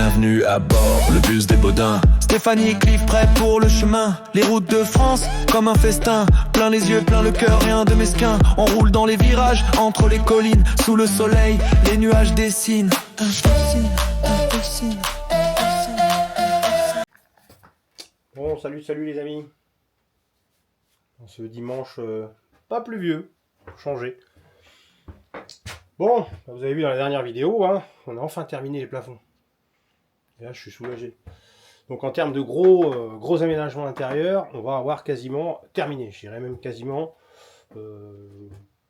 Bienvenue à bord, le bus des Baudins. Stéphanie et Cliff prêts pour le chemin. Les routes de France, comme un festin. Plein les yeux, plein le cœur, rien de mesquin. On roule dans les virages, entre les collines. Sous le soleil, les nuages dessinent. Bon, salut les amis. Ce dimanche pas pluvieux, changé. Bon, vous avez vu dans la dernière vidéo, hein, on a enfin terminé les plafonds. Et là, je suis soulagé. Donc en termes de gros aménagements intérieurs, on va avoir quasiment terminé. Je dirais même quasiment,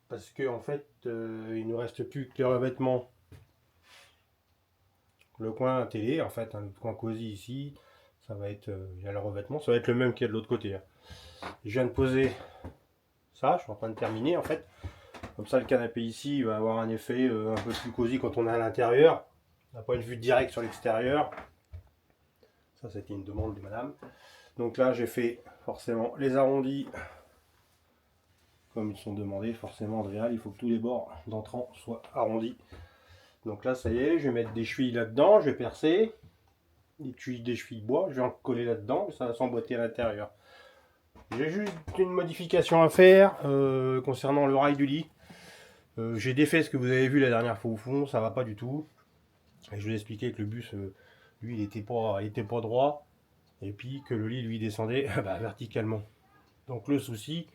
parce que en fait, il ne reste plus que les revêtements. Le coin télé, en fait, hein, le coin cosy ici, ça va être, il y a le revêtement, ça va être le même qu'il y a de l'autre côté. Hein. Je viens de poser ça, je suis en train de terminer en fait. Comme ça, le canapé ici il va avoir un effet un peu plus cosy quand on est à l'intérieur. D'un point de vue direct sur l'extérieur. Ça, c'était une demande de madame. Donc là, j'ai fait forcément les arrondis comme ils sont demandés. Forcément, Andrea, il faut que tous les bords d'entrant soient arrondis. Donc là, ça y est, je vais mettre des chevilles là-dedans, je vais percer. Des chevilles bois, je vais en coller là-dedans, ça va s'emboîter à l'intérieur. J'ai juste une modification à faire concernant le rail du lit. J'ai défait ce que vous avez vu la dernière fois au fond, ça va pas du tout. Et je vous ai expliqué que le bus, lui, il était pas droit. Et puis que le lit, lui, descendait verticalement. Donc le souci,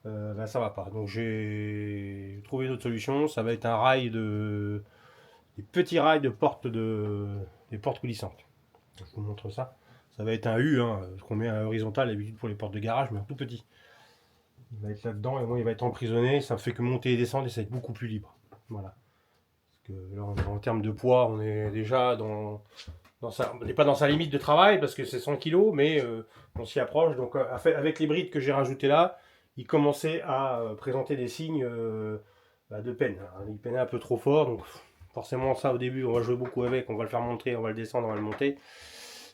ça va pas. Donc j'ai trouvé une autre solution, ça va être un rail des petits rails de porte des portes coulissantes. Je vous montre ça. Ça va être un U, hein, ce qu'on met à horizontal d'habitude pour les portes de garage, mais en tout petit. Il va être là-dedans et moi il va être emprisonné, ça fait que monter et descendre et ça va être beaucoup plus libre. Voilà. Parce que là, en termes de poids, on est déjà on n'est pas dans sa limite de travail parce que c'est 100 kg, mais on s'y approche. Donc avec les brides que j'ai rajoutées là, il commençait à présenter des signes de peine. Il peinait un peu trop fort, donc forcément ça au début on va jouer beaucoup avec, on va le faire monter, on va le descendre, on va le monter.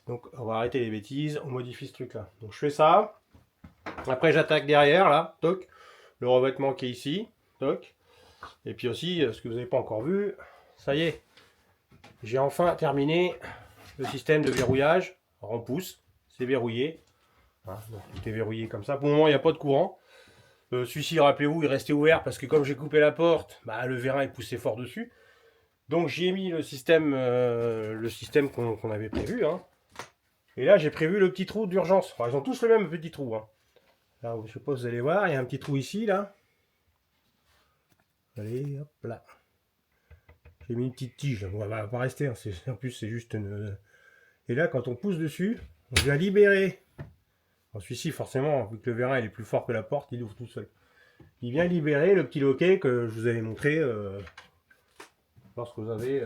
Donc on va arrêter les bêtises, on modifie ce truc là. Donc je fais ça. Après j'attaque derrière là, toc, le revêtement qui est ici, toc. Et puis aussi, ce que vous n'avez pas encore vu, ça y est, j'ai enfin terminé le système de verrouillage. Alors on pousse, c'est verrouillé. Hein, donc tout est verrouillé comme ça. Pour le moment il n'y a pas de courant. Celui-ci, rappelez-vous, il restait ouvert parce que comme j'ai coupé la porte, le vérin est poussé fort dessus. Donc j'ai mis le système qu'on avait prévu. Hein. Et là j'ai prévu le petit trou d'urgence. Enfin, ils ont tous le même petit trou. Hein. Là, je sais pas si vous allez voir, il y a un petit trou ici, là. Allez, hop là. J'ai mis une petite tige, on va pas rester, hein. En plus c'est juste une... Et là, quand on pousse dessus, on vient libérer. Celui-ci, forcément, vu que le vérin il est plus fort que la porte, il ouvre tout seul. Il vient libérer le petit loquet que je vous avais montré lorsque on avait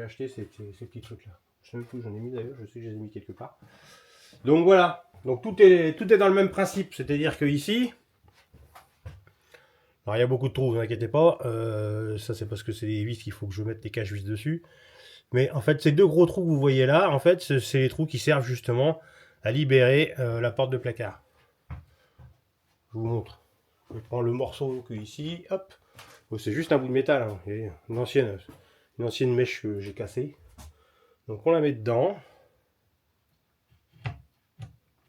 acheté ces petits trucs-là. Je sais même plus où j'en ai mis d'ailleurs, je sais que je les ai mis quelque part. Donc voilà. Donc tout est dans le même principe, c'est-à-dire que ici, alors il y a beaucoup de trous, vous inquiétez pas, ça c'est parce que c'est des vis qu'il faut que je mette des caches vis dessus. Mais en fait, ces deux gros trous que vous voyez là, en fait, c'est les trous qui servent justement à libérer la porte de placard. Je vous montre. Je prends le morceau que ici, hop, c'est juste un bout de métal, hein. Une ancienne mèche que j'ai cassée. Donc on la met dedans.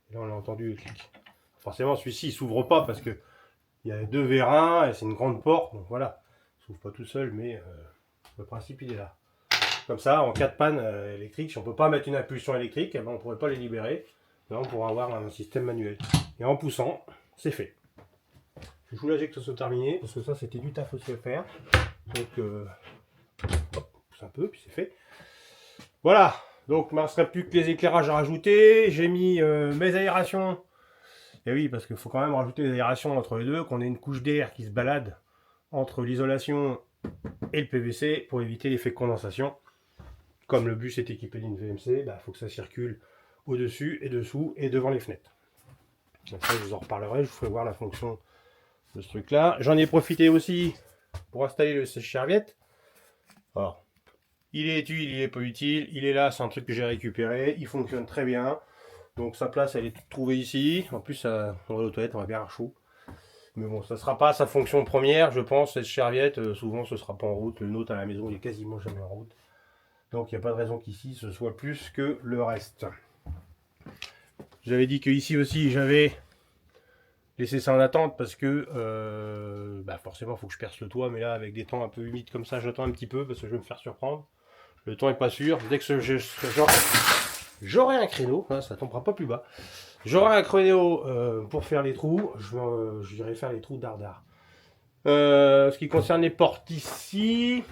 Et là on a entendu le clic. Forcément celui-ci il s'ouvre pas parce que il y a deux vérins et c'est une grande porte, donc voilà. Il s'ouvre pas tout seul, mais le principe il est là. Comme ça, en cas de panne électrique, si on peut pas mettre une impulsion électrique, on ne pourrait pas les libérer. Là on pourra avoir un système manuel. Et en poussant, c'est fait. Je suis soulagé que ce soit terminé, parce que ça c'était du taf aussi à faire. Donc hop, pousse un peu, puis c'est fait. Voilà. Donc, il ne resterait plus que les éclairages à rajouter. J'ai mis mes aérations. Et oui, parce qu'il faut quand même rajouter des aérations entre les deux, qu'on ait une couche d'air qui se balade entre l'isolation et le PVC pour éviter l'effet de condensation. Comme le bus est équipé d'une VMC, il faut que ça circule au-dessus et dessous et devant les fenêtres. Donc ça, je vous en reparlerai, je vous ferai voir la fonction de ce truc-là. J'en ai profité aussi pour installer le sèche-serviette. Alors, il est utile, il est pas utile, il est là, c'est un truc que j'ai récupéré, il fonctionne très bien. Donc sa place, elle est toute trouvée ici. En plus, on va aux toilettes, on va bien avoir chaud. Mais bon, ça ne sera pas sa fonction première, je pense. Cette serviette, souvent, ce ne sera pas en route. Le nôtre à la maison, il est quasiment jamais en route. Donc il n'y a pas de raison qu'ici ce soit plus que le reste. J'avais dit que ici aussi j'avais laissé ça en attente parce que forcément il faut que je perce le toit, mais là avec des temps un peu humides comme ça j'attends un petit peu parce que je vais me faire surprendre. Le temps est pas sûr. Dès que j'aurai un créneau, hein, ça tombera pas plus bas. J'aurai un créneau pour faire les trous. J'irai faire les trous dardard. Ce qui concerne les portes ici.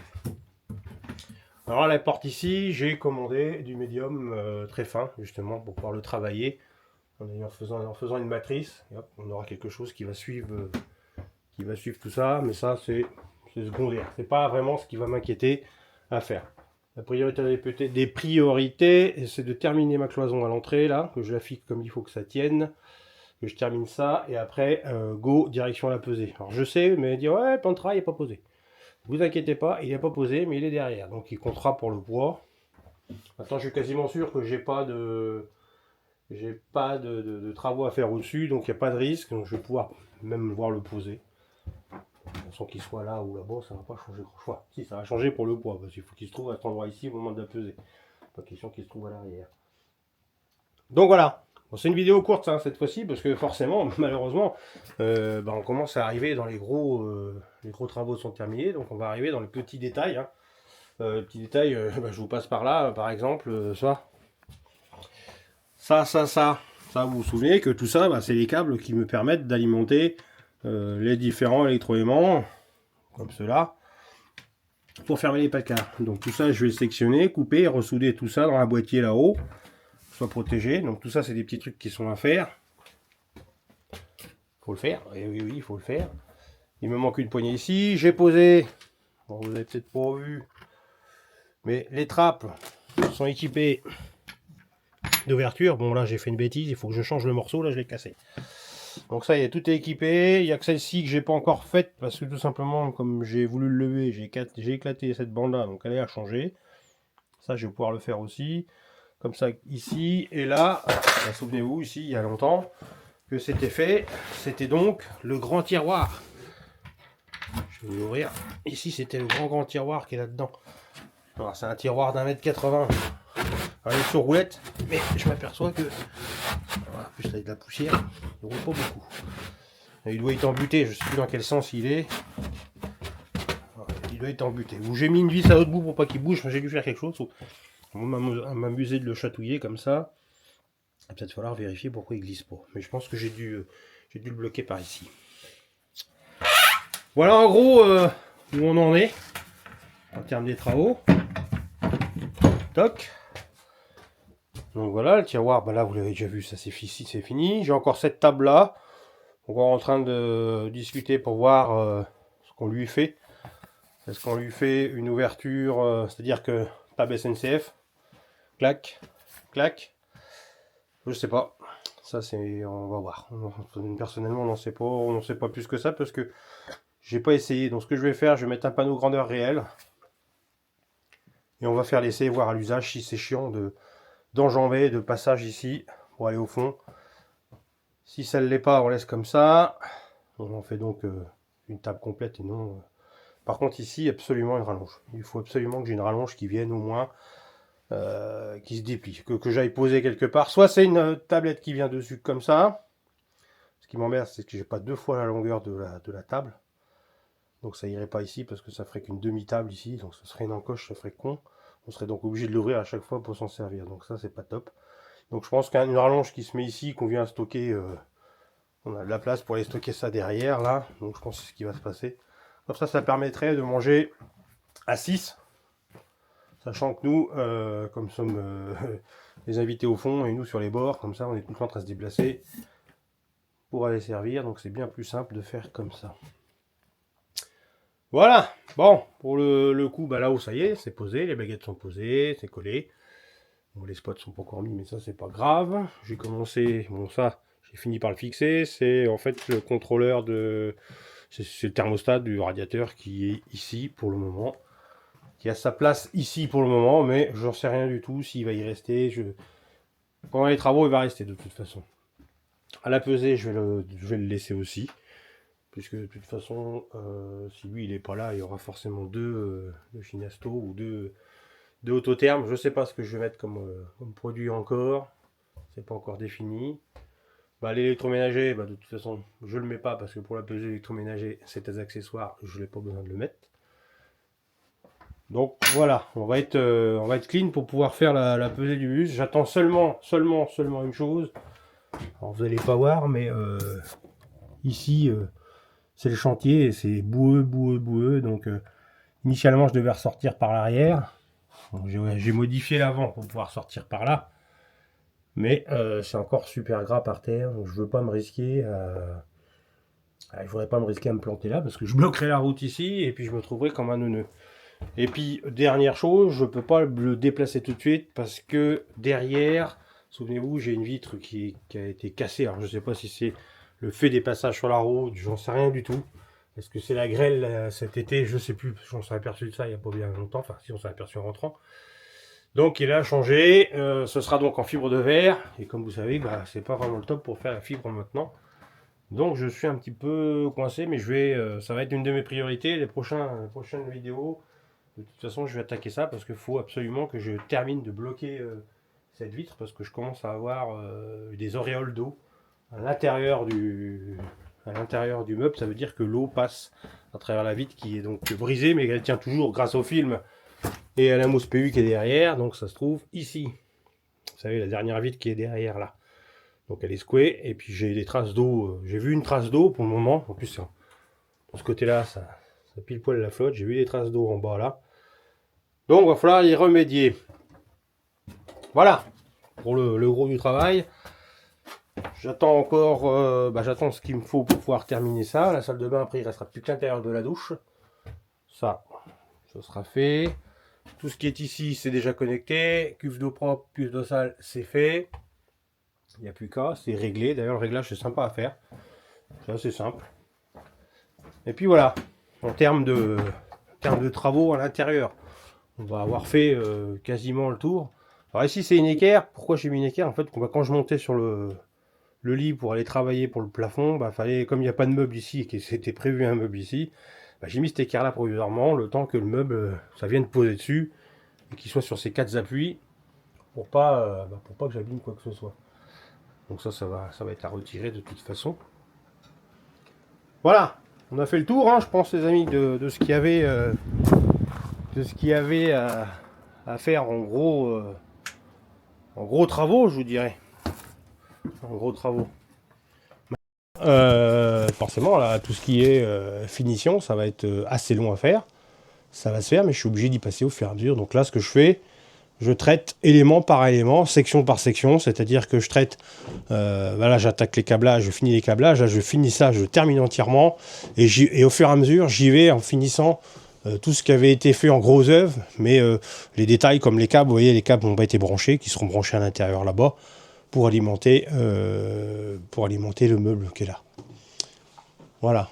Alors la porte ici, j'ai commandé du médium très fin, justement, pour pouvoir le travailler. En faisant une matrice, hop, on aura quelque chose qui va suivre tout ça, mais ça c'est secondaire. C'est pas vraiment ce qui va m'inquiéter à faire. La priorité des priorités, c'est de terminer ma cloison à l'entrée là, que je la fixe comme il faut que ça tienne, que je termine ça, et après go direction la pesée. Alors je sais, mais dire ouais, plan de travail n'est pas posé. Vous inquiétez pas, il n'est pas posé, mais il est derrière, donc il comptera pour le poids. Maintenant, je suis quasiment sûr que j'ai pas de travaux à faire au-dessus, donc il n'y a pas de risque, donc je vais pouvoir même voir le poser. Sans qu'il soit là ou là-bas, ça ne va pas changer grand-chose. Si, ça va changer pour le poids, parce qu'il faut qu'il se trouve à cet endroit ici au moment de la peser. Pas question qu'il se trouve à l'arrière. Donc voilà, bon, c'est une vidéo courte hein, cette fois-ci, parce que forcément, malheureusement, on commence à arriver dans les gros travaux sont terminés, donc on va arriver dans les petits détails. Hein. Les petits détails, je vous passe par là, par exemple, ça, vous vous souvenez que tout ça, c'est les câbles qui me permettent d'alimenter les différents électroaimants, comme cela, pour fermer les placards. Donc tout ça, je vais le sectionner, couper, ressouder tout ça dans un boîtier là-haut, soit protégé. Donc tout ça, c'est des petits trucs qui sont à faire. Faut le faire, et oui, il faut le faire. Il me manque une poignée ici. J'ai posé, bon, vous avez peut-être pas vu, mais les trappes sont équipées d'ouverture. Bon là j'ai fait une bêtise, il faut que je change le morceau, là je l'ai cassé. Donc ça y est, tout est équipé. Il n'y a que celle-ci que j'ai pas encore faite parce que tout simplement comme j'ai voulu le lever, j'ai éclaté cette bande là, donc elle est à changer. Ça je vais pouvoir le faire aussi. Comme ça ici et là, souvenez-vous ici il y a longtemps que c'était fait. C'était donc le grand tiroir. Je vais l'ouvrir. Ici c'était le grand tiroir qui est là-dedans. Alors c'est un tiroir d'1,80 m. Alors, il est sur roulette, mais je m'aperçois que voilà, en plus là, il y a de la poussière, il roule pas beaucoup. Il doit être embuté, je ne sais plus dans quel sens il est. Il doit être embuté. Ou j'ai mis une vis à l'autre bout pour pas qu'il bouge, j'ai dû faire quelque chose. On va m'amuser de le chatouiller comme ça. Il va peut-être falloir vérifier pourquoi il glisse pas. Mais je pense que j'ai dû le bloquer par ici. Voilà en gros où on en est en termes des travaux. Toc. Donc voilà, le tiroir, là vous l'avez déjà vu, ça c'est fini. J'ai encore cette table là. Encore en train de discuter pour voir ce qu'on lui fait. Est-ce qu'on lui fait une ouverture, c'est-à-dire que table SNCF, clac, clac. Je sais pas. Ça c'est, on va voir. Personnellement on n'en sait pas plus que ça parce que j'ai pas essayé. Donc ce que je vais faire, je vais mettre un panneau grandeur réelle. Et on va faire l'essai, voir à l'usage si c'est chiant d'enjamber de passage ici pour aller au fond. Si ça ne l'est pas, on laisse comme ça. On en fait donc une table complète et non. Par contre ici, absolument une rallonge. Il faut absolument que j'ai une rallonge qui vienne au moins, qui se déplie, que j'aille poser quelque part. Soit c'est une tablette qui vient dessus comme ça. Ce qui m'emmerde, c'est que j'ai pas deux fois la longueur de la table. Donc ça irait pas ici parce que ça ferait qu'une demi-table ici. Donc ce serait une encoche, ça ferait con. On serait donc obligé de l'ouvrir à chaque fois pour s'en servir. Donc ça, c'est pas top. Donc je pense qu'une rallonge qui se met ici, qu'on vient stocker, on a de la place pour aller stocker ça derrière, là. Donc je pense que c'est ce qui va se passer. Comme ça permettrait de manger à 6. Sachant que nous, comme sommes les invités au fond et nous sur les bords, comme ça, on est tout le temps en train de se déplacer pour aller servir. Donc c'est bien plus simple de faire comme ça. Voilà, bon, pour le coup, là-haut, ça y est, c'est posé, les baguettes sont posées, c'est collé. Bon, les spots sont pas encore mis, mais ça, c'est pas grave. J'ai commencé, bon, ça, j'ai fini par le fixer. C'est en fait le contrôleur de... C'est le thermostat du radiateur qui est ici pour le moment. Qui a sa place ici pour le moment, mais j'en sais rien du tout s'il va y rester. Pendant les travaux, il va rester de toute façon. À la pesée, je vais le laisser aussi. Puisque de toute façon, si lui il est pas là, il y aura forcément deux Finasto ou deux de Autotherm. Je sais pas ce que je vais mettre comme produit encore. C'est pas encore défini. Bah, l'électroménager, bah, de toute façon, je le mets pas parce que pour la pesée électroménager, c'est des accessoires, je n'ai pas besoin de le mettre. Donc voilà, on va être clean pour pouvoir faire la pesée du bus. J'attends seulement une chose. Alors vous n'allez pas voir, mais ici, c'est le chantier et c'est boueux. Donc initialement, je devais ressortir par l'arrière. J'ai modifié l'avant pour pouvoir sortir par là. Mais c'est encore super gras par terre, donc je veux pas me risquer je voudrais pas me risquer à me planter là parce que je bloquerai la route ici et puis je me trouverai comme un neuneu. Et puis dernière chose, je peux pas le déplacer tout de suite parce que derrière, souvenez-vous, j'ai une vitre qui a été cassée. Alors je sais pas si c'est le fait des passages sur la route, j'en sais rien du tout. Est-ce que c'est la grêle cet été? Je sais plus, on s'est aperçu de ça il y a pas bien longtemps, enfin si on s'est aperçu en rentrant. Donc il a changé, ce sera donc en fibre de verre, et comme vous savez, bah, c'est pas vraiment le top pour faire la fibre maintenant. Donc je suis un petit peu coincé, mais ça va être une de mes priorités, les prochaines vidéos. De toute façon, je vais attaquer ça parce qu'il faut absolument que je termine de bloquer cette vitre, parce que je commence à avoir des auréoles d'eau à l'intérieur du meuble. Ça veut dire que l'eau passe à travers la vitre qui est donc brisée, mais elle tient toujours grâce au film et à la mousse PU qui est derrière, donc ça se trouve ici. Vous savez, la dernière vitre qui est derrière là. Donc elle est secouée, et puis j'ai des traces d'eau. J'ai vu une trace d'eau pour le moment. En plus, de ce côté-là, ça pile poil la flotte. J'ai vu des traces d'eau en bas là. Donc il va falloir y remédier. Voilà pour le gros du travail. J'attends encore, j'attends ce qu'il me faut pour pouvoir terminer ça. La salle de bain, après, il restera plus que l'intérieur de la douche. Ça sera fait. Tout ce qui est ici, c'est déjà connecté. Cuve d'eau propre, cuve d'eau sale, c'est fait. Il n'y a plus qu'à, c'est réglé. D'ailleurs, le réglage, c'est sympa à faire. C'est assez simple. Et puis voilà, en termes de travaux à l'intérieur, on va avoir fait quasiment le tour. Alors ici, c'est une équerre. Pourquoi j'ai mis une équerre? En fait, quand je montais sur le lit pour aller travailler pour le plafond, fallait, comme il n'y a pas de meuble ici et que c'était prévu un meuble ici, j'ai mis cette équerre là provisoirement, le temps que le meuble, ça vienne poser dessus et qu'il soit sur ses 4 appuis pour pas que j'abîme quoi que ce soit. Donc ça va être à retirer de toute façon. Voilà, on a fait le tour, hein, je pense les amis, de ce qu'il y avait, à faire en gros travaux, je vous dirais. En gros travaux. Forcément, là, tout ce qui est finition, ça va être assez long à faire. Ça va se faire, mais je suis obligé d'y passer au fur et à mesure. Donc là, ce que je fais, je traite élément par élément, section par section, c'est-à-dire que je traite, là j'attaque les câblages, je finis les câblages, là je finis ça, je termine entièrement, et au fur et à mesure, j'y vais en finissant tout ce qui avait été fait en gros œuvre, mais les détails comme les câbles, vous voyez, les câbles n'ont pas été branchés, qui seront branchés à l'intérieur là-bas, pour alimenter le meuble qui est là. Voilà.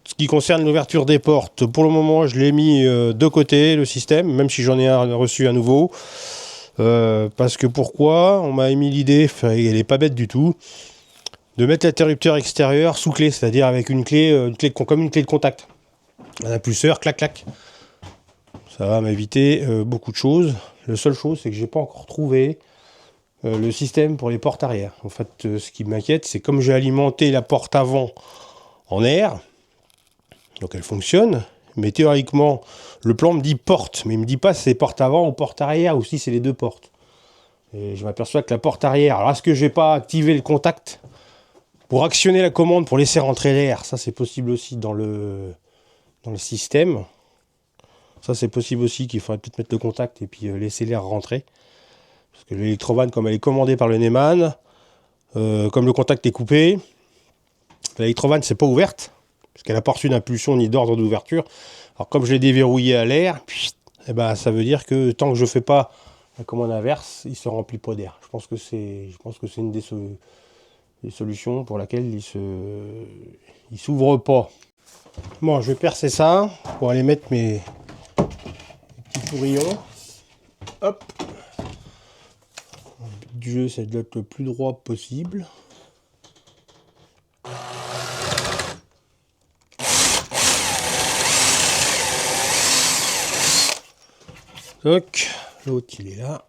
Ce qui concerne l'ouverture des portes, pour le moment je l'ai mis de côté, le système, même si j'en ai reçu un nouveau. Parce que pourquoi? On m'a émis l'idée, elle n'est pas bête du tout, de mettre l'interrupteur extérieur sous clé, c'est-à-dire avec une clé comme une clé de contact. Un impulseur, clac clac. Ça va m'éviter beaucoup de choses. La seule chose, c'est que j'ai pas encore trouvé le système pour les portes arrière. En fait, ce qui m'inquiète, c'est comme j'ai alimenté la porte avant en air, donc elle fonctionne, mais théoriquement, le plan me dit porte, mais il me dit pas si c'est porte avant ou porte arrière, ou si c'est les deux portes. Et je m'aperçois que la porte arrière, alors est-ce que j'ai pas activé le contact pour actionner la commande pour laisser rentrer l'air? Ça c'est possible aussi dans le système. Ça c'est possible aussi qu'il faudrait peut-être mettre le contact et puis laisser l'air rentrer. Parce que l'électrovanne, comme elle est commandée par le Neumann, comme le contact est coupé, l'électrovanne c'est pas ouverte, parce qu'elle n'a pas reçu d'impulsion ni d'ordre d'ouverture. Alors comme je l'ai déverrouillé à l'air, ça veut dire que tant que je ne fais pas la commande inverse, il ne se remplit pas d'air. Je pense que c'est une des solutions pour laquelle il s'ouvre pas. Bon, je vais percer ça pour aller mettre mes petits pourrillons. Hop. Le but du jeu, c'est d'être le plus droit possible. Toc, l'autre il est là.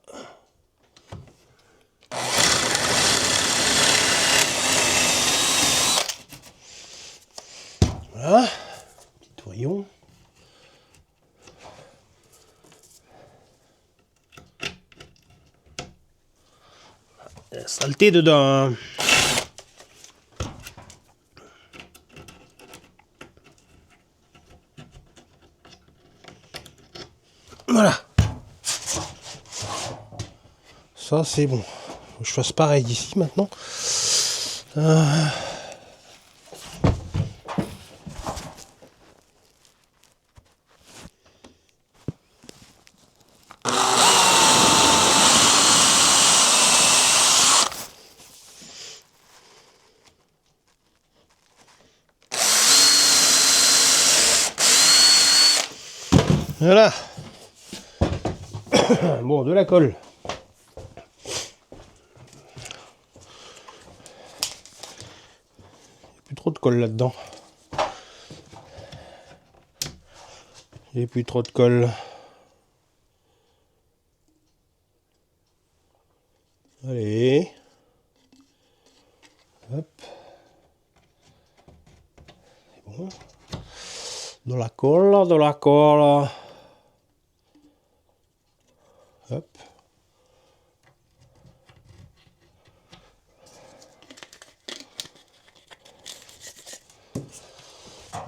Voilà, petit rayon. La saleté dedans. Hein. Voilà. Ça c'est bon. Faut que je fasse pareil ici maintenant. Voilà. Bon, de la colle. Il n'y a plus trop de colle là-dedans. Il n'y a plus trop de colle. Allez. Hop. C'est bon. De la colle, de la colle. Hop.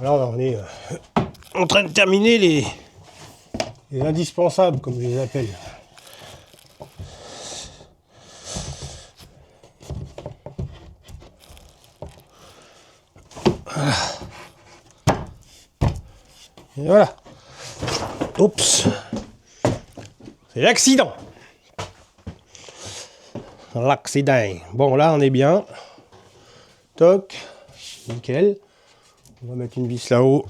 Alors on est en train de terminer les indispensables, comme je les appelle. Voilà. Et voilà. Oups. C'est l'accident. L'accident. Bon, là, on est bien. Toc. Nickel. On va mettre une vis là-haut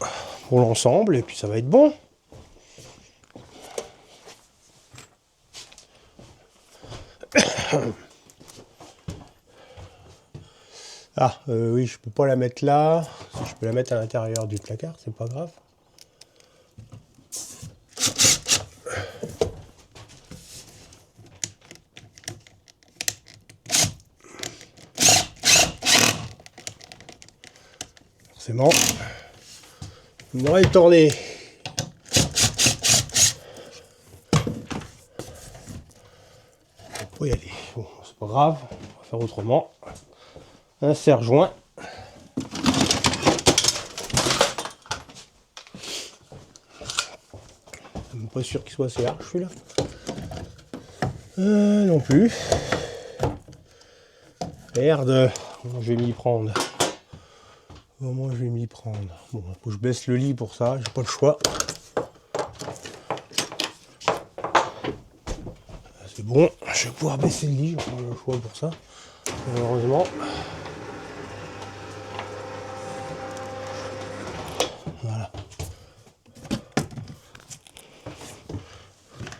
pour l'ensemble. Et puis, ça va être bon. Ah, oui, je peux pas la mettre là. Je peux la mettre à l'intérieur du placard, c'est pas grave. Forcément. Une oreille tournée. On peut y aller. Bon, c'est pas grave. On va faire autrement. Un serre-joint. Même pas sûr qu'il soit assez large celui-là. Non plus. Merde. Comment je vais m'y prendre? Comment je vais m'y prendre? Bon, faut que je baisse le lit pour ça. J'ai pas le choix. C'est bon. Je vais pouvoir baisser le lit. J'ai pas le choix pour ça. Malheureusement. Voilà.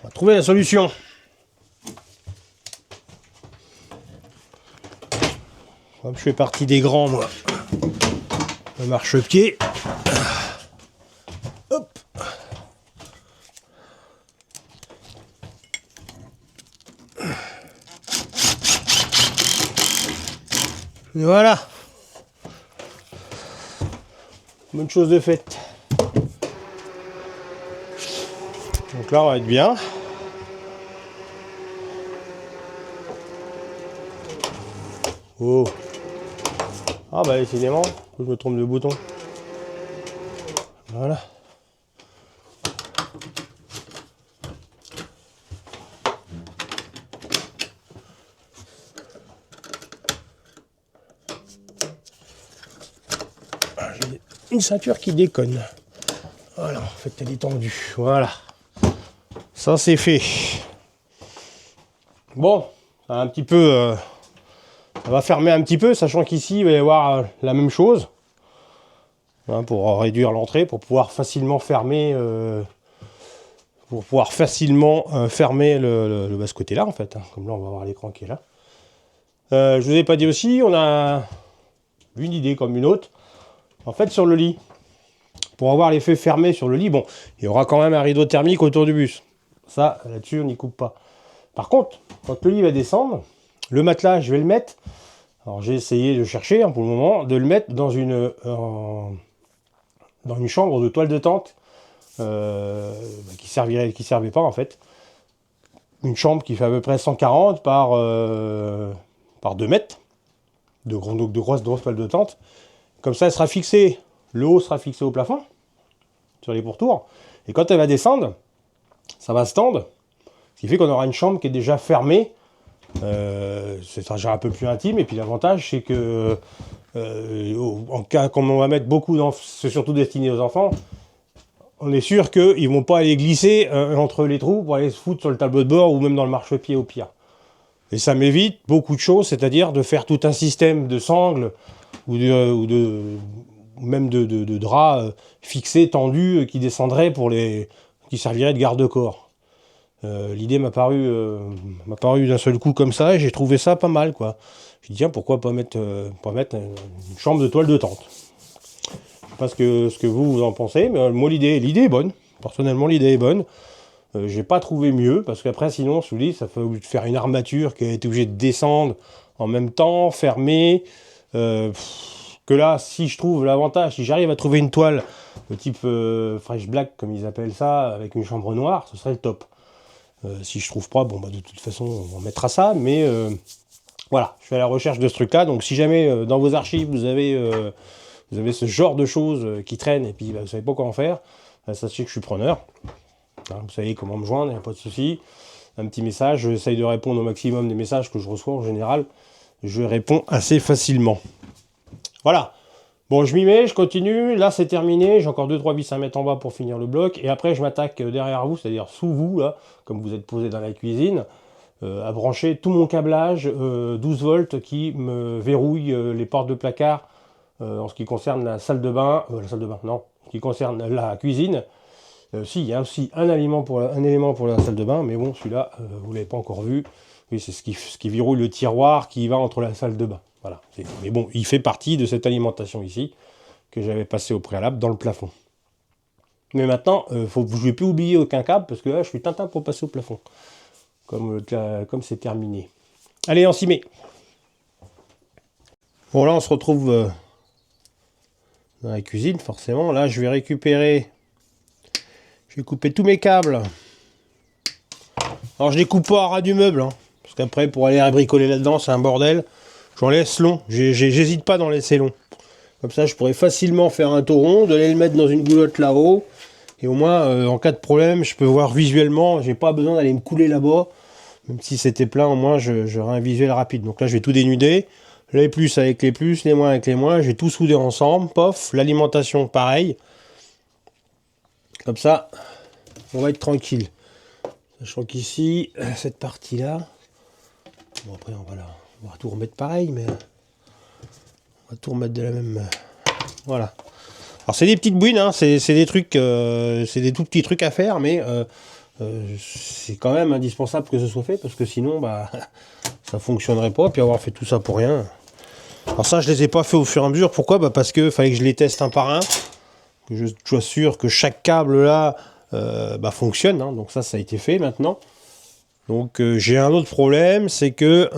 On va trouver la solution. Comme je fais partie des grands, moi. Le marchepied. Hop. Et voilà. Bonne chose de faite. Donc là, on va être bien. Oh. Ah bah décidément, je me trompe de bouton. Voilà. J'ai une ceinture qui déconne. Voilà, en fait elle est tendue. Voilà. Ça c'est fait. Bon, un petit peu... ça va fermer un petit peu, sachant qu'ici il va y avoir la même chose. Hein, pour réduire l'entrée, pour pouvoir facilement fermer, le bas ce côté-là en fait. Hein. Comme là on va avoir l'écran qui est là. Je vous ai pas dit aussi, on a une idée comme une autre. En fait sur le lit, pour avoir l'effet fermé sur le lit, bon, il y aura quand même un rideau thermique autour du bus. Ça, là-dessus, on n'y coupe pas. Par contre, quand le lit va descendre, le matelas, je vais le mettre. Alors j'ai essayé de chercher pour le moment, de le mettre dans une chambre de toile de tente qui servait pas en fait. Une chambre qui fait à peu près 140 par 2 mètres, de grosses toiles de tente. Comme ça, elle sera fixée, le haut sera fixé au plafond, sur les pourtours. Et quand elle va descendre, ça va se tendre, ce qui fait qu'on aura une chambre qui est déjà fermée. C'est un peu plus intime, et puis l'avantage c'est que en cas comme on va mettre beaucoup d'enfants, c'est surtout destiné aux enfants, on est sûr qu'ils vont pas aller glisser entre les trous pour aller se foutre sur le tableau de bord ou même dans le marchepied au pire. Et ça m'évite beaucoup de choses, c'est-à-dire de faire tout un système de sangles ou même de draps fixés, tendus, qui descendraient qui serviraient de garde-corps. L'idée m'a paru d'un seul coup comme ça, et j'ai trouvé ça pas mal, quoi. J'ai dit tiens, pourquoi pas mettre une chambre de toile de tente. Je sais pas ce que vous en pensez, mais moi l'idée est bonne. Personnellement, l'idée est bonne. J'ai pas trouvé mieux, parce qu'après sinon, sous lit, ça fait faire une armature qui a été obligée de descendre en même temps, fermée. Que là, si je trouve l'avantage, si j'arrive à trouver une toile de type Fresh Black, comme ils appellent ça, avec une chambre noire, ce serait le top. Si je trouve pas, bon bah de toute façon on mettra ça, mais voilà, je suis à la recherche de ce truc là, donc si jamais dans vos archives vous avez ce genre de choses qui traînent et puis vous savez pas quoi en faire, sachez que je suis preneur. Hein, vous savez comment me joindre, il n'y a pas de souci. Un petit message, j'essaye de répondre au maximum des messages que je reçois en général, je réponds assez facilement. Voilà. Bon, je m'y mets, je continue, là c'est terminé, j'ai encore 2-3 vis à mettre en bas pour finir le bloc, et après je m'attaque derrière vous, c'est-à-dire sous vous, là, comme vous êtes posé dans la cuisine, à brancher tout mon câblage 12 volts qui me verrouille les portes de placard en ce qui concerne la salle de bain, non, en ce qui concerne la cuisine. Si, il y a aussi un élément pour la salle de bain, mais bon, celui-là, vous ne l'avez pas encore vu, oui, c'est ce qui verrouille le tiroir qui va entre la salle de bain. Voilà. Mais bon, il fait partie de cette alimentation ici, que j'avais passé au préalable dans le plafond. Mais maintenant, je ne vais plus oublier aucun câble, parce que là, je suis tintin pour passer au plafond. Comme c'est terminé. Allez, on s'y met. Bon, là, on se retrouve dans la cuisine, forcément. Là, je vais couper tous mes câbles. Alors, je les coupe pas à ras du meuble, hein, parce qu'après, pour aller bricoler là-dedans, c'est un bordel. J'en laisse long, j'hésite pas d'en laisser long. Comme ça, je pourrais facilement faire un tauron, de aller le mettre dans une goulotte là-haut. Et au moins, en cas de problème, je peux voir visuellement. J'ai pas besoin d'aller me couler là-bas. Même si c'était plein, au moins, j'aurai un visuel rapide. Donc là, je vais tout dénuder. Les plus avec les plus, les moins avec les moins. Je vais tout souder ensemble. Pof, l'alimentation, pareil. Comme ça, on va être tranquille. Sachant qu'ici, cette partie-là... Bon, après, on va tout remettre pareil, mais on va tout remettre de la même. Voilà. Alors c'est des petites bouines, hein, c'est des trucs, c'est des tout petits trucs à faire, mais c'est quand même indispensable que ce soit fait, parce que sinon, bah, ça fonctionnerait pas. Puis avoir fait tout ça pour rien. Alors ça, je les ai pas fait au fur et à mesure. Pourquoi ? Bah parce que fallait que je les teste un par un, que je sois sûr que chaque câble là, fonctionne. Hein, donc ça a été fait maintenant. Donc j'ai un autre problème, c'est que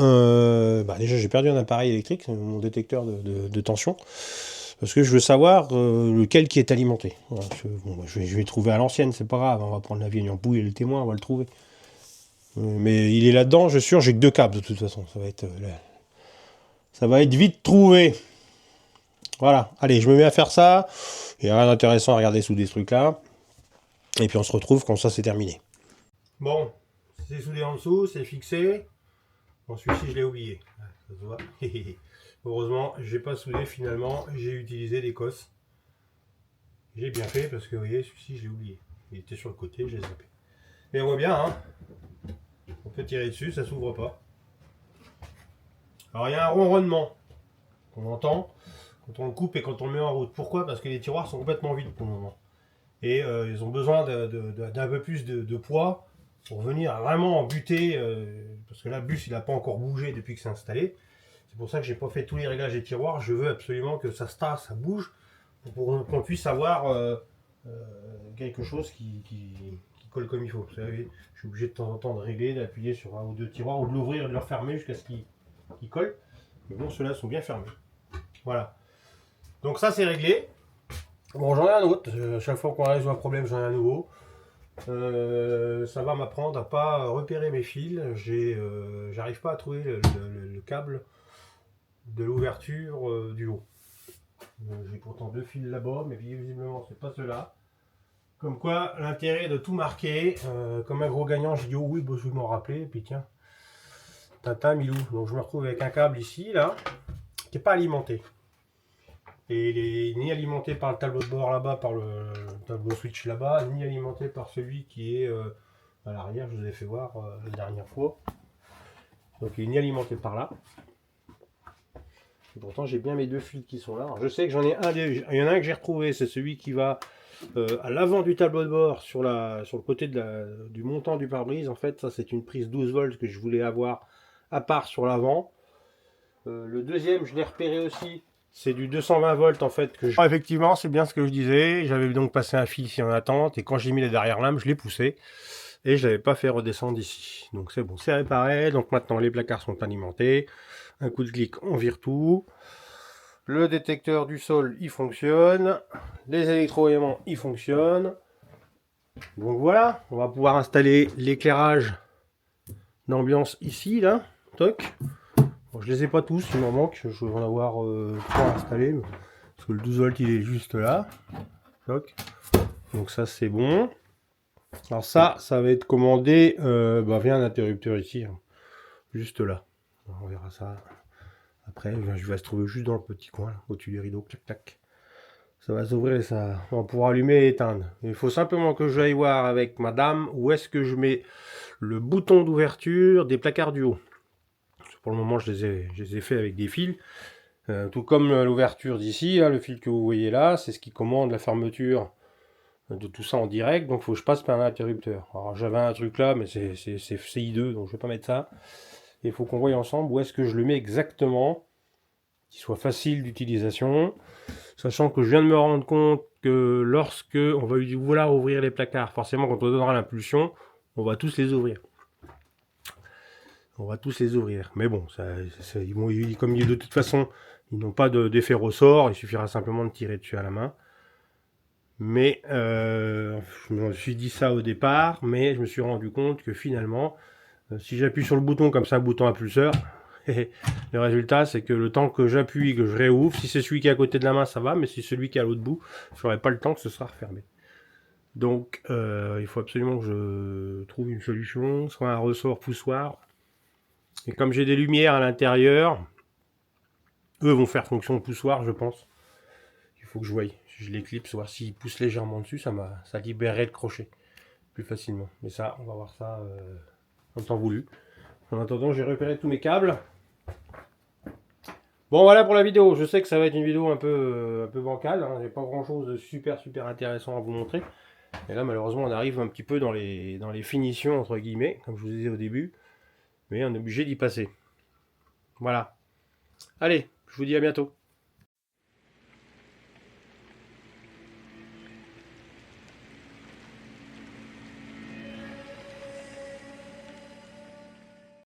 déjà j'ai perdu un appareil électrique, mon détecteur de tension, parce que je veux savoir lequel qui est alimenté. Voilà, je vais trouver à l'ancienne, c'est pas grave, on va prendre la vieille ampoule et le témoin, on va le trouver. Mais il est là-dedans, je suis sûr, j'ai que 2 câbles de toute façon, ça va être vite trouvé. Voilà, allez, je me mets à faire ça, il n'y a rien d'intéressant à regarder sous des trucs là, et puis on se retrouve quand ça c'est terminé. Bon. C'est soudé en dessous, c'est fixé. Bon, celui-ci, je l'ai oublié. Ça se voit. Heureusement, j'ai pas soudé finalement. J'ai utilisé des cosses. J'ai bien fait parce que vous voyez, celui-ci, je l'ai oublié. Il était sur le côté, je l'ai zappé. Mais on voit bien, hein. On peut tirer dessus, ça s'ouvre pas. Alors, il y a un ronronnement qu'on entend quand on le coupe et quand on le met en route. Pourquoi ? Parce que les tiroirs sont complètement vides pour le moment. Et ils ont besoin d'un peu plus de poids pour venir vraiment buter, parce que là, le bus il n'a pas encore bougé depuis que c'est installé. C'est pour ça que j'ai pas fait tous les réglages des tiroirs. Je veux absolument que ça se tasse, ça bouge, pour qu'on puisse avoir quelque chose qui qu'il colle comme il faut. Vous savez, je suis obligé de temps en temps de régler, d'appuyer sur un ou deux tiroirs, ou de l'ouvrir et de le refermer jusqu'à ce qu'il colle. Mais bon, ceux-là sont bien fermés. Voilà. Donc ça, c'est réglé. Bon, j'en ai un autre. Chaque fois qu'on résout un problème, j'en ai un nouveau. Ça va m'apprendre à pas repérer mes fils. J'arrive pas à trouver le câble de l'ouverture du haut. J'ai pourtant deux fils là-bas, mais visiblement c'est pas ceux-là. Comme quoi, l'intérêt de tout marquer, comme un gros gagnant, j'ai dit oh oui, bah, je vais m'en rappeler, et puis tiens, Tintin, Milou. Donc je me retrouve avec un câble ici, là, qui n'est pas alimenté. Et il est ni alimenté par le tableau de bord là-bas, par le tableau switch là-bas, ni alimenté par celui qui est à l'arrière, je vous ai fait voir la dernière fois. Donc il est ni alimenté par là. Et pourtant j'ai bien mes deux fils qui sont là. Alors, je sais que j'en ai un, il y en a un que j'ai retrouvé, c'est celui qui va à l'avant du tableau de bord, sur le côté du montant du pare-brise. En fait, ça c'est une prise 12 volts que je voulais avoir à part sur l'avant. Le deuxième, je l'ai repéré aussi. C'est du 220 volts en fait que je... Effectivement, c'est bien ce que je disais. J'avais donc passé un fil ici en attente et quand j'ai mis les derrière lames, je l'ai poussé et je l'avais pas fait redescendre ici. Donc c'est bon, c'est réparé. Donc maintenant les placards sont alimentés. Un coup de clic, on vire tout. Le détecteur du sol, il fonctionne. Les électroaimants, ils fonctionnent. Donc voilà, on va pouvoir installer l'éclairage d'ambiance ici, là. Toc. Bon, je les ai pas tous, il m'en manque. Je vais en avoir 3 installés. Parce que le 12 volts, il est juste là. Toc. Donc ça, c'est bon. Alors ça va être commandé via un interrupteur ici. Hein. Juste là. On verra ça. Après, je vais se trouver juste dans le petit coin, là, au-dessus du rideau, clac clac. Ça va s'ouvrir et ça, on pourra allumer et éteindre. Il faut simplement que j'aille voir avec madame où est-ce que je mets le bouton d'ouverture des placards du haut. Pour le moment, je les ai fait avec des fils. Tout comme l'ouverture d'ici, le fil que vous voyez là, c'est ce qui commande la fermeture de tout ça en direct. Donc, il faut que je passe par un interrupteur. Alors, j'avais un truc là, mais c'est hideux, donc je ne vais pas mettre ça. Il faut qu'on voie ensemble où est-ce que je le mets exactement, qu'il soit facile d'utilisation, sachant que je viens de me rendre compte que lorsque on va vouloir ouvrir les placards, forcément quand on donnera l'impulsion, on va tous les ouvrir. On va tous les ouvrir. Mais bon, comme de toute façon, ils n'ont pas d'effet ressort, il suffira simplement de tirer dessus à la main. Mais je me suis dit ça au départ, mais je me suis rendu compte que finalement, si j'appuie sur le bouton comme c'est un bouton impulseur, le résultat c'est que le temps que j'appuie, que je réouvre, si c'est celui qui est à côté de la main ça va, mais si c'est celui qui est à l'autre bout, je n'aurai pas le temps que ce sera refermé. Donc il faut absolument que je trouve une solution, soit un ressort poussoir. Et comme j'ai des lumières à l'intérieur, eux vont faire fonction poussoir je pense. Il faut que je voie, si je l'éclipse, voir s'il pousse légèrement dessus, ça libérerait le crochet plus facilement. Mais ça, on va voir ça en temps voulu. En attendant, j'ai repéré tous mes câbles. Bon, voilà pour la vidéo. Je sais que ça va être une vidéo un peu bancale. Hein. J'ai pas grand chose de super intéressant à vous montrer. Et là, malheureusement, on arrive un petit peu dans les finitions, entre guillemets, comme je vous disais au début. Mais on est obligé d'y passer. Voilà. Allez, je vous dis à bientôt.